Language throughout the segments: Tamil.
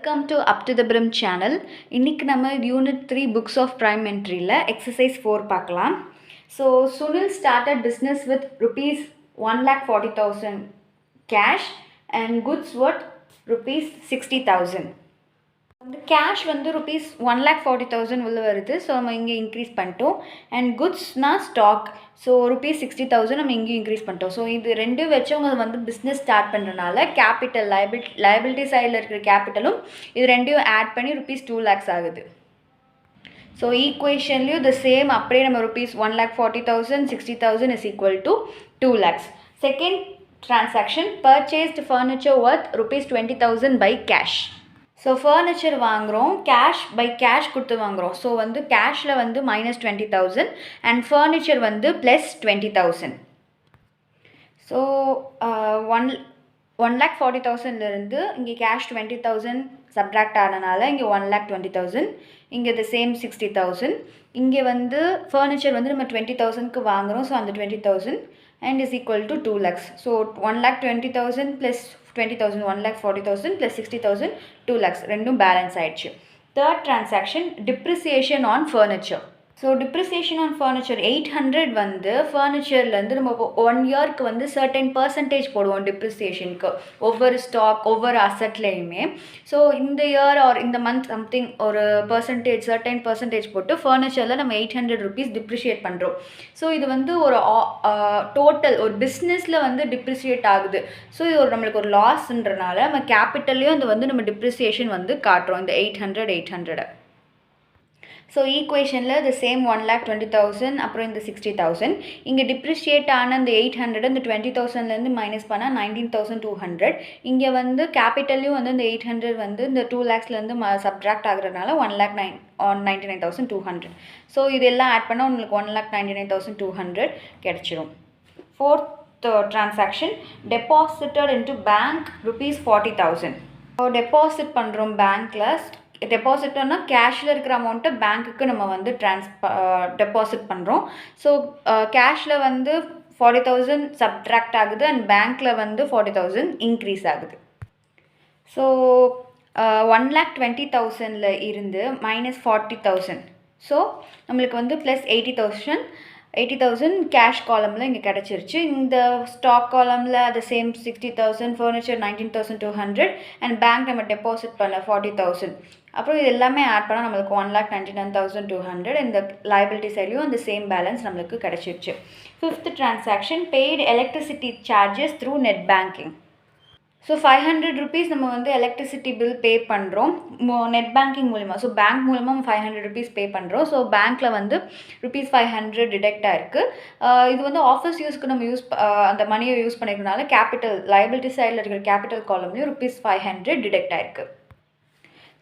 Welcome to Up to the Brim channel. இன்னைக்கு நம்ம unit 3 Books of Prime Entryல exercise 4 பார்க்கலாம். So Sunil started business with rupees 1,40,000 cash and goods worth rupees 60,000. அந்த கேஷ் வந்து rupees 1,40,000 உள்ள வருது. ஸோ நம்ம இங்கே இன்க்ரீஸ் பண்ணிட்டோம். அண்ட் குட்ஸ்னா ஸ்டாக். ஸோ rupees 60,000 நம்ம இங்கேயும் இன்க்ரீஸ் பண்ணிட்டோம். ஸோ இது ரெண்டும் வச்சு அவங்க வந்து பிஸ்னஸ் ஸ்டார்ட் பண்ணுறதுனால கேபிட்டல் லைபிலிட்டி சைடில் இருக்கிற கேபிட்டலும் இது ரெண்டையும் ஆட் பண்ணி rupees 2 lakhs ஆகுது. ஸோ ஈக்குவேஷன்லேயும் த சேம் அப்படியே நம்ம rupees 1,40,000 60,000 is equal to 2 lakhs. Second transaction purchased furniture worth rupees 20,000 by cash. So furniture வாங்குகிறோம், கேஷ் பை கேஷ் கொடுத்து வாங்குகிறோம். ஸோ வந்து கேஷில் வந்து -20,000 அண்ட் ஃபர்னிச்சர் வந்து +20,000. ஸோ 1,40,000லேருந்து இங்கே கேஷ் 20,000 சப்ட்ராக்ட் ஆனனால இங்கே 1,20,000, இங்கே த சேம் 60,000. இங்கே வந்து ஃபர்னிச்சர் வந்து நம்ம 20,000க்கு வாங்குகிறோம். ஸோ அந்த 20,000 and is equal to 2 lakhs. So 1,20,000 plus 20,000 1,40,000 plus 60,000 2 lakhs ரெண்டும் பேலன்ஸ் ஆயிடுச்சு. Third transaction depreciation on furniture. So depreciation on furniture 800 வந்து ஃபர்னிச்சர்லேருந்து நம்ம 1 இயர்க்கு வந்து சர்டன் பர்சன்டேஜ் போடுவோம் டிப்ரிசியேஷனுக்கு ஒவ்வொரு ஸ்டாக் ஒவ்வொரு அசட்லேயுமே. ஸோ இந்த இயர் ஆர் இந்த மந்த் சம்திங் ஒரு சர்டன் பர்சன்டேஜ் போட்டு ஃபர்னிச்சரில் நம்ம 800 rupees டிப்ரிஷியேட் பண்ணுறோம். ஸோ இது வந்து ஒரு டோட்டல் ஒரு பிஸ்னஸில் வந்து டிப்ரிஷியேட் ஆகுது. ஸோ இது ஒரு நம்மளுக்கு ஒரு லாஸ்ன்றனால நம்ம கேபிட்டல்லையும் அது வந்து நம்ம டிப்ரிசியேஷன் வந்து காட்டுறோம் இந்த 800. ஸோ ஈக்குவேஷனில் த சேம் 1,20,000 அப்புறம் இந்த 60,000. இங்கே டிப்ரிஷியேட் ஆன இந்த 800 இந்த 20,000லேருந்து மைனஸ் பண்ணால் 19,200. இங்கே வந்து கேபிட்டல்லையும் வந்து இந்த 800 வந்து இந்த 2 lakhsலேருந்து சப்ட்ராக்ட் ஆகுறதுனால 1,99,200. ஸோ இதெல்லாம் ஆட் பண்ணால் உங்களுக்கு 1,99,200 கிடச்சிரும். Fourth transaction deposited into bank rupees 40,000. So deposit பண்ணுறோம் பேங்க்கில். டெபாசிட்னா கேஷில் இருக்கிற அமௌண்ட்டை பேங்க்குக்கு நம்ம வந்து டெபாசிட் பண்ணுறோம். ஸோ கேஷில் வந்து 40,000 சப்ட்ராக்ட் ஆகுது அண்ட் பேங்க்கில் வந்து 40,000 இன்க்ரீஸ் ஆகுது. ஸோ 1,20,000ல் இருந்து -40,000. ஸோ நம்மளுக்கு வந்து +80,000 கேஷ் காலமில் இங்கே கிடச்சிருச்சு. இந்த ஸ்டாக் காலமில் அது சேம் 60,000, ஃபர்னிச்சர் 19,200 அண்ட் பேங்க் நம்ம டெபாசிட் பண்ண 40,000. அப்புறம் இது எல்லாமே ஆட் பண்ணால் நம்மளுக்கு 1,99,200. இந்த லைபிலிட்டி சைட்லையும் அந்த சேம் பேலன்ஸ் நம்மளுக்கு கிடச்சிருச்சு. Fifth transaction paid electricity charges through net banking. So 500 rupees நம்ம வந்து எலக்ட்ரிசிட்டி பில் பே பண்ணுறோம் நெட் பேங்கிங் மூலிமா. ஸோ பேங்க் மூலமாக 500 rupees பே பண்ணுறோம். ஸோ பேங்க்கில் வந்து ₹500 டிடெக்ட் ஆகிருக்கு. இது வந்து ஆஃபீஸ் யூஸ்க்கு நம்ம அந்த மணியை யூஸ் பண்ணிக்கிறதுனால கேபிட்டல் லைபிலிட்டி சைடில் இருக்கிற கேபிட்டல் காலம்லேயும் ₹500 டிடெக்ட் ஆகிருக்கு.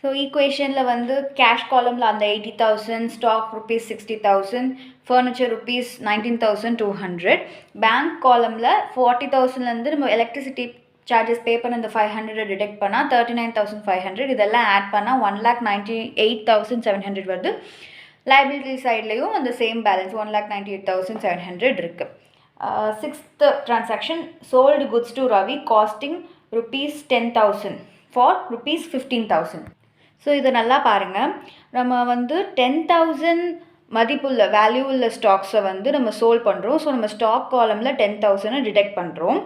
ஸோ ஈக்குவேஷனில் வந்து கேஷ் காலமில் அந்த 80,000, ஸ்டாக் ₹60,000, ஃபர்னிச்சர் ₹19,200. பேங்க் காலமில் 40,000லேருந்து நம்ம எலக்ட்ரிசிட்டி சார்ஜஸ் பே பண்ண இந்த 500 டிடெக்ட் பண்ணால் 39,500. இதெல்லாம் ஆட் பண்ணால் 1,98,700 வருது. லைபிலிட்டி சைட்லேயும் அந்த சேம் பேலன்ஸ் 1,98,700 இருக்குது. Sixth transaction sold goods to Ravi costing ₹10,000 for ₹15,000. So இதை நல்லா பாருங்கள். நம்ம வந்து 10,000 மதிப்புள்ள வேல்யூ உள்ள ஸ்டாக்ஸை வந்து நம்ம சோல்ட் பண்ணுறோம். ஸோ நம்ம ஸ்டாக் காலமில் 10,000 டிடெக்ட் பண்ணுறோம்.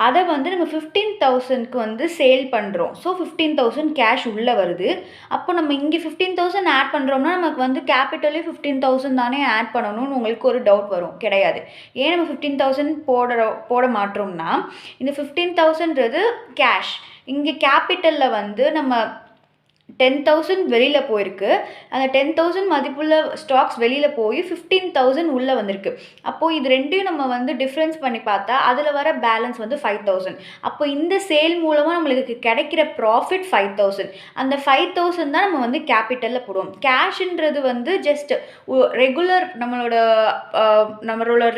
அதை வந்து நம்ம 15,000க்கு வந்து சேல் பண்ணுறோம். ஸோ 15,000 கேஷ் உள்ளே வருது. அப்போ நம்ம இங்கே 15,000 ஆட் பண்ணுறோம்னா நமக்கு வந்து கேபிட்டலே 15,000 தானே ஆட் பண்ணணும்னு உங்களுக்கு ஒரு டவுட் வரும். கிடையாது. ஏன் நம்ம 15,000 போட மாட்டோம்னா இந்த 15,000ன்றது கேஷ். இங்கே கேபிட்டலில் வந்து நம்ம 10,000 வெளியில் போயிருக்கு. அந்த 10,000 மதிப்புள்ள ஸ்டாக்ஸ் வெளியில் போய் 15,000 உள்ளே வந்திருக்கு. அப்போது இது ரெண்டையும் நம்ம வந்து டிஃப்ரென்ஸ் பண்ணி பார்த்தா அதில் வர பேலன்ஸ் வந்து 5,000. அப்போ இந்த சேல் மூலமாக நம்மளுக்கு கிடைக்கிற ப்ராஃபிட் 5,000. அந்த 5,000 தான் நம்ம வந்து கேபிட்டலில் போடுவோம். கேஷ்ன்றது வந்து ஜஸ்ட் ரெகுலர் நம்மளோட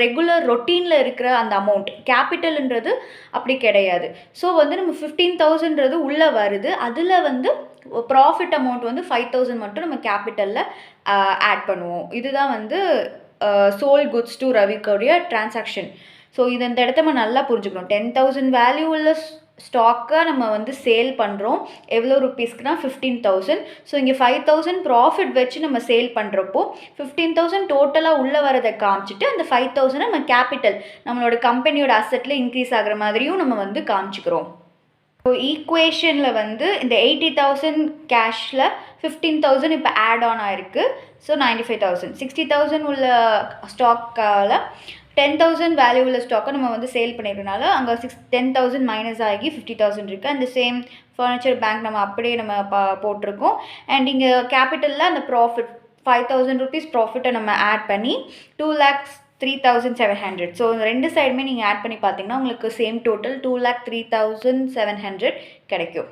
ரெகுலர் ரொட்டீனில் இருக்கிற அந்த அமௌண்ட். கேபிட்டல்ன்றது அப்படி கிடையாது. ஸோ வந்து நம்ம 15,000ன்றது உள்ளே வருது. அதில் வந்து ப்ராஃபிட் அமௌண்ட் வந்து 5,000 மட்டும் நம்ம கேபிட்டலில் ஆட் பண்ணுவோம். இதுதான் வந்து சோல்ட் குட்ஸ் டு ரவிக்குடைய டிரான்சாக்ஷன். ஸோ இது இந்த இடத்த நம்ம நல்லா புரிஞ்சுக்கணும். 10,000 வேல்யூ உள்ள ஸ்டாக்கை நம்ம வந்து சேல் பண்ணுறோம். எவ்வளோ ருப்பீஸ்க்குனா 15,000. ஸோ இங்கே 5,000 ப்ராஃபிட் வச்சு நம்ம சேல் பண்ணுறப்போ 15,000 டோட்டலாக உள்ளே வரதை காமிச்சிட்டு அந்த 5,000 நம்ம கேபிட்டல் நம்மளோட கம்பெனியோட அசெட்டில் இன்க்ரீஸ் ஆகிற மாதிரியும் நம்ம வந்து காமிச்சிக்கிறோம். ஸோ ஈக்குவேஷனில் வந்து இந்த 80,000 கேஷில் 15,000 இப்போ ஆட் ஆன் ஆயிருக்கு. ஸோ 95,000. 60,000 உள்ள ஸ்டாக்கால் 10,000 வேல்யூ உள்ள ஸ்டாக்கை நம்ம வந்து சேல் பண்ணியிருக்கனால அங்கே 10,000 மைனஸ் ஆகி 50,000 இருக்குது. அந்த சேம் ஃபர்னிச்சர் பேங்க் நம்ம அப்படியே நம்ம போட்டிருக்கோம். அண்ட் இங்கே கேபிட்டலில் அந்த ப்ராஃபிட் 5,000 rupees ப்ராஃபிட்டை நம்ம ஆட் பண்ணி 2,03,700. ஸோ இந்த ரெண்டு சைடுமே நீங்கள் ஆட் பண்ணி பார்த்தீங்கன்னா உங்களுக்கு சேம் டோட்டல் 2,03,700 கிடைக்கும்.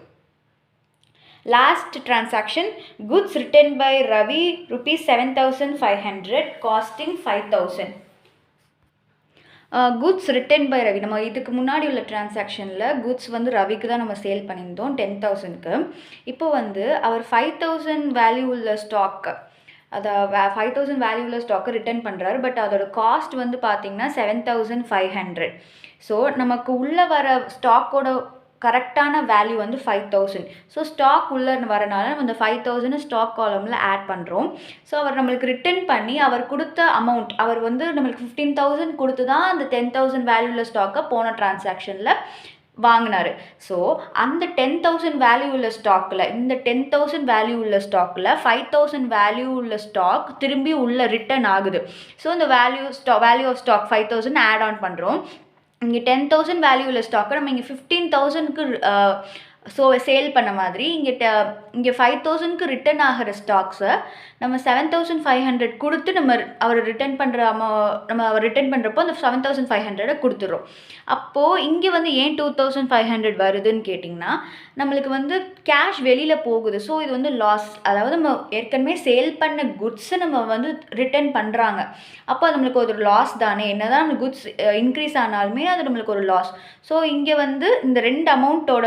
Last transaction goods written by Ravi rupees 7,500 costing 5,000. Goods written by Ravi. நம்ம இதுக்கு முன்னாடி உள்ள டிரான்சாக்ஷனில் குட்ஸ் வந்து ரவிக்கு தான் நம்ம சேல் பண்ணியிருந்தோம் 10,000க்கு. இப்போ வந்து அவர் 5,000 வேல்யூ உள்ள ஸ்டாக்கு, அதை 5,000 வேல்யூ உள்ள ஸ்டாக்கை ரிட்டர்ன் பண்ணுறாரு. பட் அதோட காஸ்ட் வந்து பார்த்திங்கன்னா 7,500. ஸோ நமக்கு உள்ளே வர ஸ்டாக்கோட கரெக்டான வேல்யூ வந்து 5,000. ஸோ ஸ்டாக் உள்ளே வரனால நம்ம இந்த 5,000 ஸ்டாக் காலமில் ஆட் பண்ணுறோம். ஸோ அவர் நம்மளுக்கு ரிட்டர்ன் பண்ணி அவர் கொடுத்த அமௌண்ட், அவர் வந்து நம்மளுக்கு 15,000 கொடுத்து தான் அந்த 10,000 வேல்யூ உள்ள ஸ்டாக்கை போன டிரான்சாக்ஷனில் வாங்கினார். ஸோ அந்த 10,000 வேல்யூ உள்ள ஸ்டாக்கில், இந்த 10,000 வேல்யூ உள்ள ஸ்டாக்கில் 5,000 வேல்யூ உள்ள ஸ்டாக் திரும்பி உள்ள ரிட்டர்ன் ஆகுது. ஸோ இந்த value of stock 5,000 add on பண்ணுறோம். இங்கே 10,000 வேல்யூ உள்ள ஸ்டாக்கை நம்ம இங்கே 15,000க்கு ஸோ சேல் பண்ண மாதிரி இங்கே 5,000க்கு ரிட்டர்ன் ஆகிற ஸ்டாக்ஸை நம்ம 7,500 கொடுத்து நம்ம அவர் ரிட்டர்ன் பண்ணுற நம்ம அவர் ரிட்டர்ன் பண்ணுறப்போ அந்த 7,500 கொடுத்துட்றோம். அப்போது இங்கே வந்து ஏன் 2,500 வருதுன்னு கேட்டிங்கன்னா நம்மளுக்கு வந்து கேஷ் வெளியில் போகுது. ஸோ இது வந்து லாஸ். அதாவது நம்ம ஏற்கனவே சேல் பண்ண குட்ஸை நம்ம வந்து ரிட்டர்ன் பண்ணுறாங்க. அப்போ அது நம்மளுக்கு ஒரு லாஸ் தானே. என்ன தான் குட்ஸ் இன்க்ரீஸ் ஆனாலுமே அது நம்மளுக்கு ஒரு லாஸ். ஸோ இங்கே வந்து இந்த ரெண்டு அமௌண்ட்டோட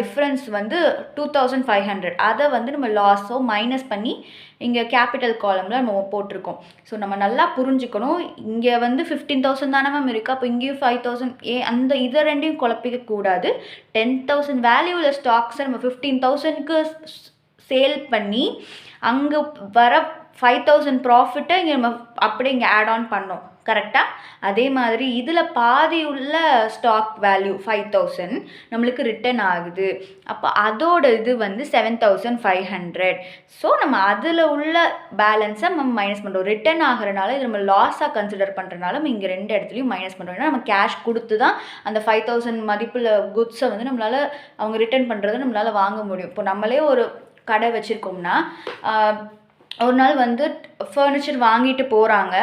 டிஃப்ரென்ஸ் வந்து 2,500. அதை வந்து நம்ம லாஸோ மைனஸ் பண்ணி இங்கே கேபிட்டல் காலமில் நம்ம போட்டிருக்கோம். ஸோ நம்ம நல்லா புரிஞ்சுக்கணும். இங்கே வந்து 15,000 தானே மேம் இருக்குது, அப்போ இங்கேயும் 5,000 அந்த இதை ரெண்டையும் குழப்பிக்க கூடாது. 10,000 வேல்யூவில் ஸ்டாக்ஸை நம்ம 15,000க்கு சேல் பண்ணி அங்கே வர 5,000 ப்ராஃபிட்டை இங்கே நம்ம அப்படியே இங்கே ஆட் ஆன் பண்ணோம். கரெக்டாக அதே மாதிரி இதில் பாதி உள்ள ஸ்டாக் வேல்யூ 5,000 நம்மளுக்கு ரிட்டர்ன் ஆகுது. அப்போ அதோட இது வந்து 7,500. ஸோ நம்ம அதில் உள்ள பேலன்ஸை நம்ம மைனஸ் பண்ணுறோம். ரிட்டர்ன் ஆகிறனால இது நம்ம லாஸாக கன்சிடர் பண்ணுறதுனால நம்ம இங்கே ரெண்டு இடத்துலையும் மைனஸ் பண்ணுறோம். ஏன்னா நம்ம கேஷ் கொடுத்து தான் அந்த 5,000 மதிப்புள்ள குட்ஸை வந்து நம்மளால் அவங்க ரிட்டர்ன் பண்ணுறதை நம்மளால் வாங்க முடியும். இப்போ நம்மளே ஒரு கடை வச்சுருக்கோம்னா ஒரு நாள் வந்து ஃபர்னிச்சர் வாங்கிட்டு போகிறவங்க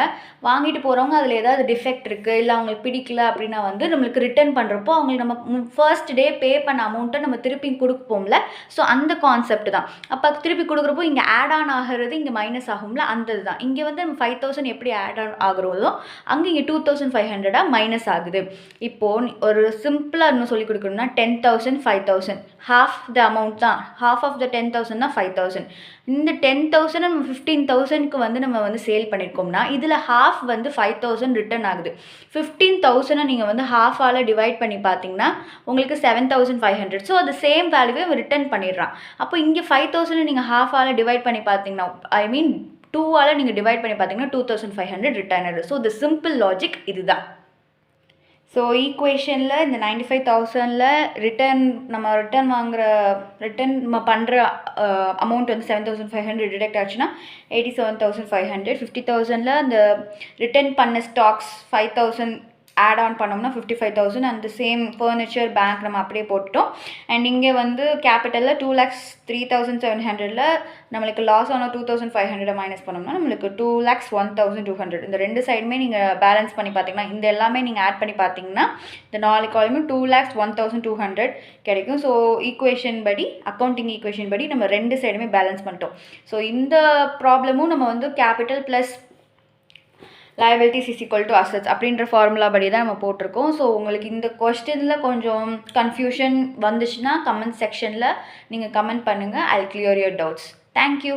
அதில் ஏதாவது டிஃபெக்ட் இருக்குது இல்லை அவங்களுக்கு பிடிக்கல அப்படின்னா வந்து நம்மளுக்கு ரிட்டர்ன் பண்ணுறப்போ அவங்களுக்கு நம்ம ஃபர்ஸ்ட் டே பே பண்ண அமௌண்ட்டை நம்ம திருப்பி கொடுப்போம்ல. ஸோ அந்த கான்செப்ட் தான். அப்போ திருப்பி கொடுக்குறப்போ இங்கே ஆட் ஆன் ஆகிறது இங்கே மைனஸ் ஆகும்ல, அந்த இதுதான். இங்கே வந்து நம்ம 5,000 எப்படி ஆட் ஆன் ஆகுறதோ அங்கே இங்கே 2,500 மைனஸ் ஆகுது. இப்போது ஒரு சிம்பிளாக இன்னும் சொல்லிக் கொடுக்கணும்னா 10,000 5,000 ஹாஃப் த அமௌண்ட் தான். ஹாஃப் ஆஃப் த 10,000 தான் 5,000. இந்த 10,000 நம்ம 15,000க்கு வந்து நம்ம வந்து சேல் பண்ணியிருக்கோம்னா இதில் ஹாஃப் வந்து 5,000 ரிட்டர்ன் ஆகுது. 15,000 நீங்கள் வந்து ஹாஃபால் டிவைட் பண்ணி பார்த்தீங்கன்னா உங்களுக்கு 7,500. ஸோ அது சேம் வேல்யூவே ரிட்டர்ன் பண்ணிடுறான். அப்போ இங்கே 5,000 நீங்கள் ஹாஃபால் டிவைட் பண்ணி பார்த்தீங்கன்னா ஐ மீன் 2ஆல் நீங்கள் டிவைட் பண்ணி பார்த்தீங்கன்னா 2,500 ரிட்டர்ன் ஆகுது. ஸோ த சிம்பிள் லாஜிக் இதுதான். ஸோ ஈக்குவேஷனில் இந்த 95,000ல் ரிட்டர்ன் நம்ம பண்ணுற அமௌண்ட் வந்து 7,500 டிடெக்ட் ஆச்சுன்னா 87,500. 50,000ல் அந்த ரிட்டர்ன் பண்ண ஸ்டாக்ஸ் 5,000 ஆட் ஆன் பண்ணோம்னா 55,000. அந்த சேம் ஃபர்னிச்சர் பேங்க் நம்ம அப்படியே போட்டோம். அண்ட் இங்கே வந்து கேபிட்டலில் 2,03,700ல் நம்மளுக்கு லாஸ் ஆன 2,500 மைனஸ் பண்ணோம்னா நம்மளுக்கு 2,01,200. இந்த ரெண்டு சைடுமே நீங்கள் பேலன்ஸ் பண்ணி பார்த்தீங்கன்னா இந்த எல்லாமே நீங்கள் ஆட் பண்ணி பார்த்தீங்கன்னா இந்த 4 காலமே 2,01,200 கிடைக்கும். ஸோ ஈக்குவேஷன் படி, அக்கௌண்டிங் ஈக்குவேஷன் படி நம்ம ரெண்டு சைடுமே பேலன்ஸ் பண்ணிட்டோம். ஸோ இந்த ப்ராப்ளமும் நம்ம வந்து capital plus liabilities is equal to assets அப்படின்ற ஃபார்முலா படி தான் நம்ம போட்டிருக்கோம். ஸோ உங்களுக்கு இந்த கொஸ்டினில் கொஞ்சம் கன்ஃபியூஷன் வந்துச்சுன்னா கமெண்ட் செக்ஷனில் நீங்கள் கமெண்ட் பண்ணுங்கள். I'll clear your doubts. Thank you.